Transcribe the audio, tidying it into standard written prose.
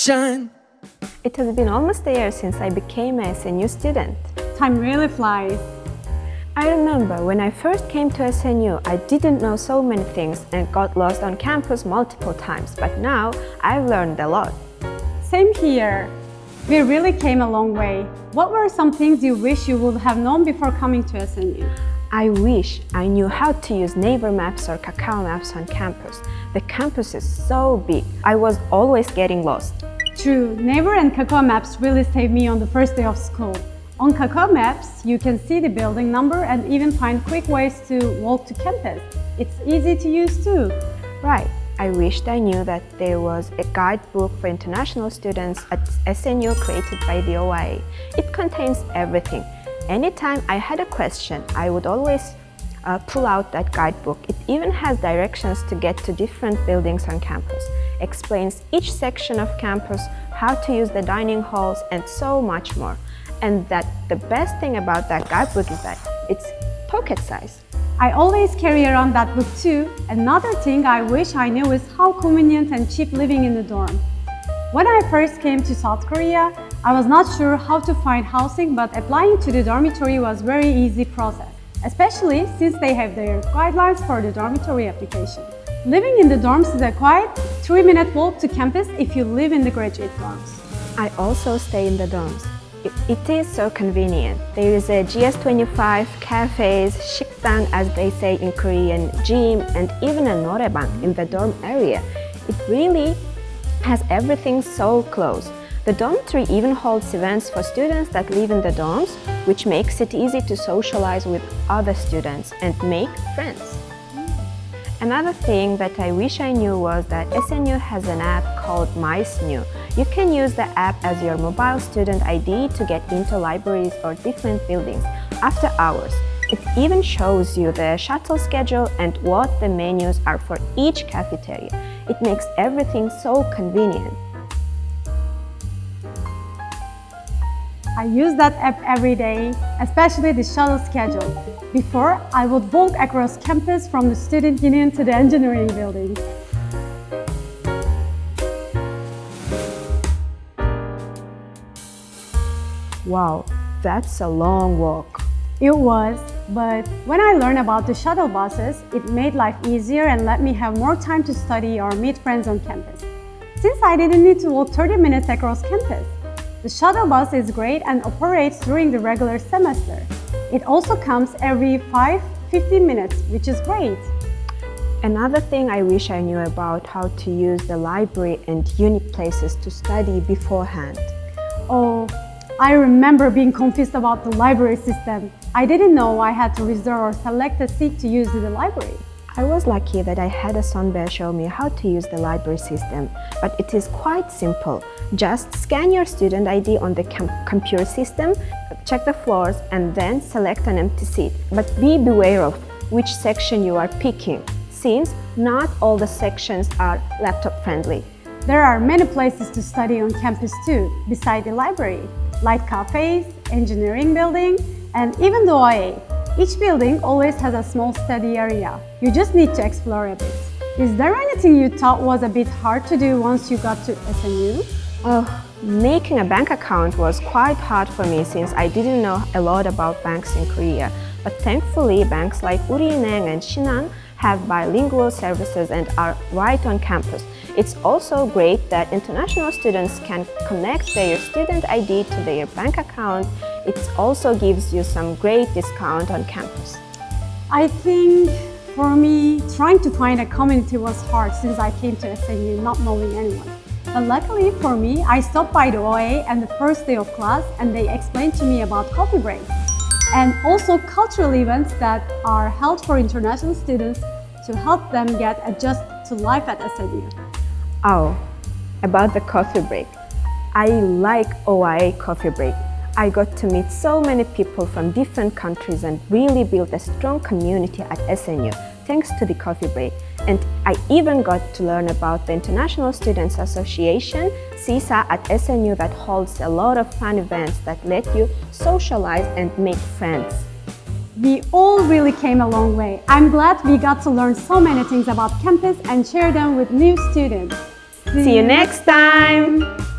shine. It has been almost a year since I became a SNU student. Time really flies. I remember when I first came to SNU, I didn't know so many things and got lost on campus multiple times, but now I've learned a lot. Same here. We really came a long way. What were some things you wish you would have known before coming to SNU? I wish I knew how to use neighbor maps or Kakao maps on campus. The campus is so big. I was always getting lost. True, Neighbor and Kakao Maps really saved me on the first day of school. On Kakao Maps, you can see the building number and even find quick ways to walk to campus. It's easy to use too. Right. I wished I knew that there was a guidebook for international students at SNU created by the OIA. It contains everything. Anytime I had a question, I would always pull out that guidebook. It even has directions to get to different buildings on campus, explains each section of campus, how to use the dining halls, and so much more. And that the best thing about that guidebook is that it's pocket size. I always carry around that book too. Another thing I wish I knew is how convenient and cheap living in the dorm. When I first came to South Korea, I was not sure how to find housing, but applying to the dormitory was a very easy process, especially since they have their guidelines for the dormitory application. Living in the dorms is a quiet 3-minute walk to campus if you live in the graduate dorms. I also stay in the dorms. It is so convenient. There is a GS25, cafes, 식당 as they say in Korean, gym, and even a noraebang in the dorm area. It really has everything so close. The dormitory even holds events for students that live in the dorms, which makes it easy to socialize with other students and make friends. Another thing that I wish I knew was that SNU has an app called My SNU. You can use the app as your mobile student ID to get into libraries or different buildings after hours. It even shows you the shuttle schedule and what the menus are for each cafeteria. It makes everything so convenient. I use that app every day, especially the shuttle schedule. Before, I would walk across campus from the student union to the engineering buildings. Wow, that's a long walk. It was, but when I learned about the shuttle buses, it made life easier and let me have more time to study or meet friends on campus. Since I didn't need to walk 30 minutes across campus, the shuttle bus is great and operates during the regular semester. It also comes every 15 minutes, which is great. Another thing I wish I knew about how to use the library and unique places to study beforehand. Oh, I remember being confused about the library system. I didn't know I had to reserve or select a seat to use the library. I was lucky that I had a sonbear show me how to use the library system, but it is quite simple. Just scan your student ID on the computer system, check the floors, and then select an empty seat. But be beware of which section you are picking, since not all the sections are laptop friendly. There are many places to study on campus too, beside the library, like cafes, engineering building, and even the OIA. Each building always has a small study area. You just need to explore a bit. Is there anything you thought was a bit hard to do once you got to SNU? Making a bank account was quite hard for me since I didn't know a lot about banks in Korea. But thankfully, banks like Uri은행 and Shinhan have bilingual services and are right on campus. It's also great that international students can connect their student ID to their bank account. It also gives you some great discount on campus. I think for me, trying to find a community was hard since I came to SNU not knowing anyone. But luckily for me, I stopped by the OA and the first day of class and they explained to me about coffee breaks and also cultural events that are held for international students to help them get adjusted to life at SNU. Oh, about the coffee break. I like OIA coffee break. I got to meet so many people from different countries and really built a strong community at SNU thanks to the coffee break. And I even got to learn about the International Students Association, CISA, at SNU that holds a lot of fun events that let you socialize and make friends. We all really came a long way. I'm glad we got to learn so many things about campus and share them with new students. See you next time!